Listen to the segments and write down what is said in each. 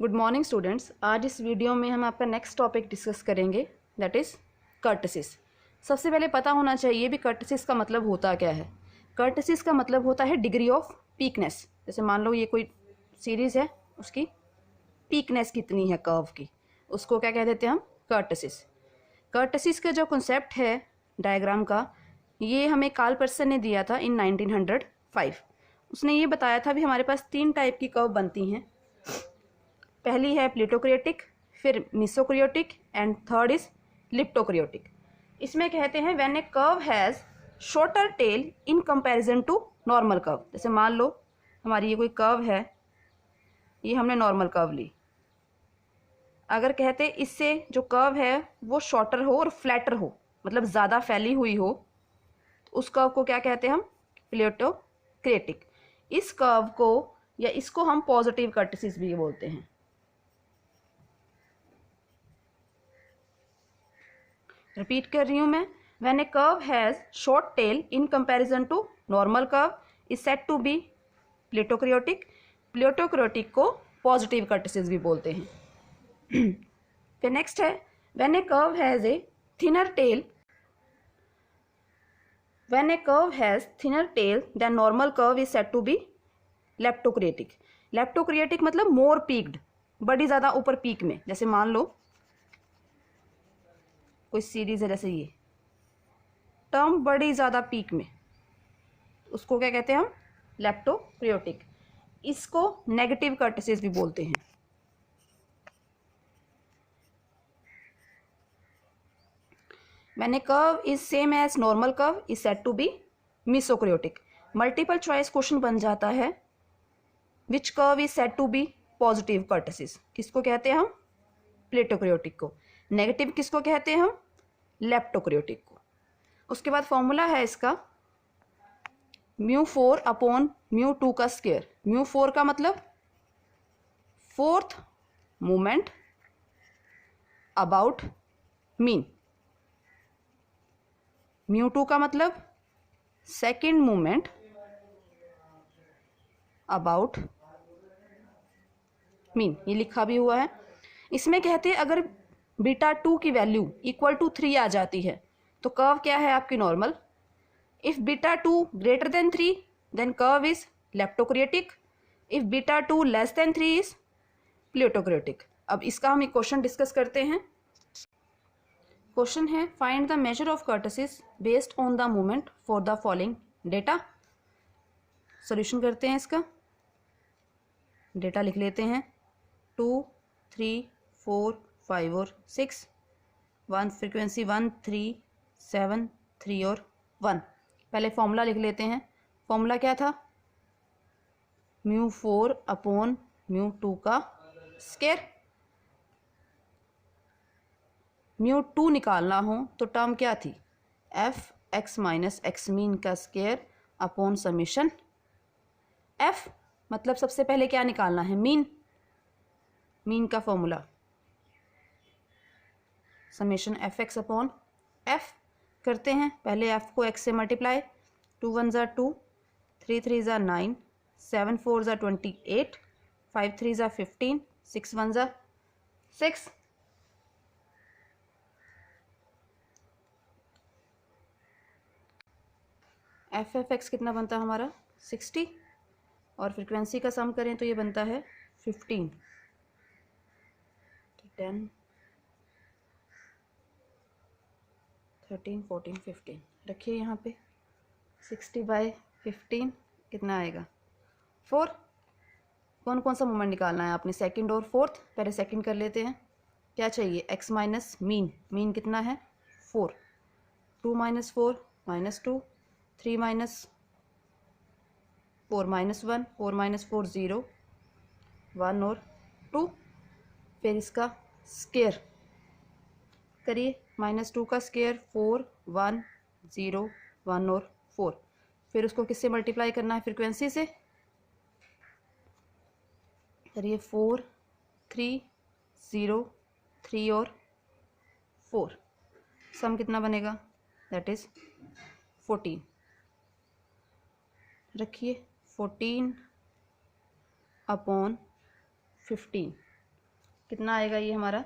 Good morning students. आज इस video में हम आपका नेक्स्ट टॉपिक डिस्कस करेंगे, दैट इज़ कर्टसिस। सबसे पहले पता होना चाहिए भी कर्टसिस का मतलब होता क्या है। कर्टसिस का मतलब होता है डिग्री ऑफ पीकनेस। जैसे मान लो ये कोई सीरीज़ है, उसकी पीकनेस कितनी है कर्व की, उसको क्या कह देते हैं हम, कर्टसिस। कर्टसिस का जो कॉन्सेप्ट है डायग्राम का, ये हमें कार्ल पर्सन ने दिया था इन 1905। उसने ये बताया था भी हमारे पास 3 टाइप की कर्व बनती हैं। पहली है प्लेटोक्रिएटिक, फिर mesokurtic and third is leptokurtic. इसमें कहते हैं when a curve has shorter tail in comparison to normal curve. जैसे मान लो हमारी ये कोई कर्व है, ये हमने नॉर्मल कर्व ली। अगर कहते इससे जो कर्व है वो शॉर्टर हो और फ्लैटर हो, मतलब ज़्यादा फैली हुई हो, तो उस कर्व को क्या कहते हैं हम, प्लेटोक्रिएटिक। इस कर्व को या इसको हम पॉजिटिव कर्टसिस भी बोलते हैं। रिपीट कर रही हूं मैं, when a curve has short tail in comparison to normal curve is said to be platykurtic. Platykurtic को पॉजिटिव कर्टसिस भी बोलते हैं। फिर नेक्स्ट है when a curve has a thinner tail, when a curve has thinner tail than normal curve is said to be leptokurtic. Leptokurtic मतलब more peaked, बड़ी ज़्यादा ऊपर पीक में। जैसे मान लो कोई सीरीज है, जैसे ये टर्म बड़ी ज़्यादा पीक में, उसको क्या कहते हैं हम, लेप्टोक्रियोटिक। इसको नेगेटिव कर्टसिस भी बोलते हैं। When a curve is same as normal curve is said to be mesokurtic. Multiple choice question बन जाता है, which curve is said to be positive kurtosis. किसको कहते हैं हम, प्लेटोक्रियोटिक को। नेगेटिव किसको कहते हैं हम, लेप्टोक्रियोटिक को। उसके बाद फॉर्मूला है इसका μ4 अपॉन μ2 का स्क्वायर। μ4 का मतलब फोर्थ मोमेंट अबाउट मीन, μ2 का मतलब सेकेंड मोमेंट अबाउट मीन। ये लिखा भी हुआ है। इसमें कहते हैं अगर बीटा 2 की वैल्यू इक्वल टू 3 आ जाती है तो कर्व क्या है आपकी, normal. If beta 2 greater than 3 then curve is leptokurtic. If beta 2 less than 3 is platykurtic. अब इसका हम एक क्वेश्चन डिस्कस करते हैं। क्वेश्चन है find the measure of kurtosis based on the moment for the following data. Solution करते हैं इसका। डेटा लिख लेते हैं 2, 3, 4, 5 और 6। 1 फ्रीक्वेंसी 1, 3, 7, 3 और 1। पहले फॉर्मूला लिख लेते हैं। फॉर्मूला क्या था, μ4 अपॉन μ2 का स्क्वायर। μ2 निकालना हो तो टर्म क्या थी, F x minus x mean का स्क्वायर अपॉन समीशन एफ। मतलब सबसे पहले क्या निकालना है, मीन। मीन का formula summation F x upon F. करते हैं पहले एफ को एक्स से मल्टीप्लाई। 2 1 ज़ा 2, 3 3 ज़ा 9, 7 4 ज़ा 28, 5 3 ज़ा 15, 6 1 ज़ा 6। एफ एफ एक्स कितना बनता है हमारा, 60। और फ्रीक्वेंसी का सम करें तो ये बनता है 15। 10 13 14 15 रखिए यहाँ पे। 60/15 कितना आएगा, 4। कौन कौन सा मोमेंट निकालना है आपने, सेकंड और फोर्थ। पहले सेकंड कर लेते हैं। क्या चाहिए, x माइनस मीन। मीन कितना है, 4। 2 minus 4 minus 2, 3 minus 4 minus 1, 4 minus 4 0, 1 और 2। फिर इसका स्क्वायर करिए, -2 का स्क्वायर 4 1 0 1 और 4। फिर उसको किससे मल्टीप्लाई करना है, फ्रीक्वेंसी से। करिए 4 3 0 3 और 4। सम कितना बनेगा, दैट इज 14। रखिए 14 अपॉन 15। कितना आएगा ये हमारा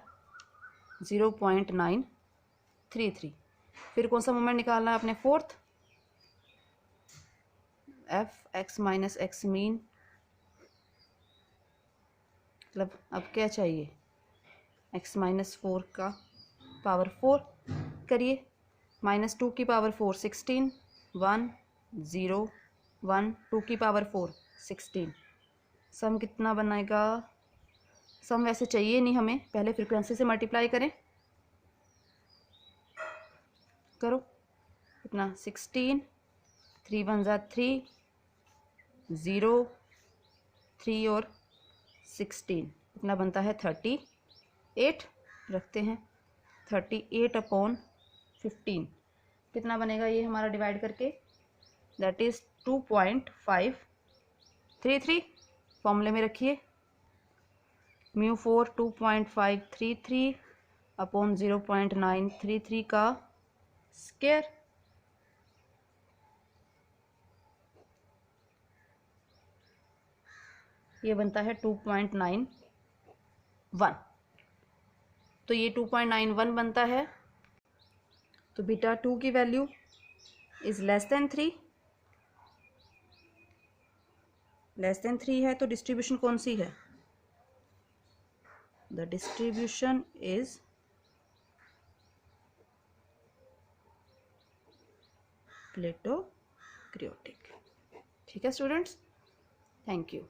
0.933। फिर कौन सा मोमेंट निकालना है अपने fourth, F x minus x mean, मतलब अब क्या चाहिए, एक्स माइनस 4 का पावर 4 करिए, -2 की पावर 4 16, 1 0 1 2 की पावर 4 16। सम कितना बनाएगा, सम वैसे चाहिए नहीं हमें, पहले फ्रीक्वेंसी से मल्टीप्लाई करें, करो कितना 16, 3 1 ज़ा 3, 0 3 और 16 कितना बनता है 38। रखते हैं 38/15 कितना बनेगा ये हमारा डिवाइड करके, दैट इज़ 2.533। फॉर्मूले में रखिए, μ4 2.533/0.933 का स्क्वायर। ये बनता है 2.91। तो ये 2.91 बनता है। तो बीटा 2 की value is less than 3, less than 3 है तो डिस्ट्रीब्यूशन कौन सी है, the distribution is platykurtic. ठीक है स्टूडेंट्स, थैंक यू।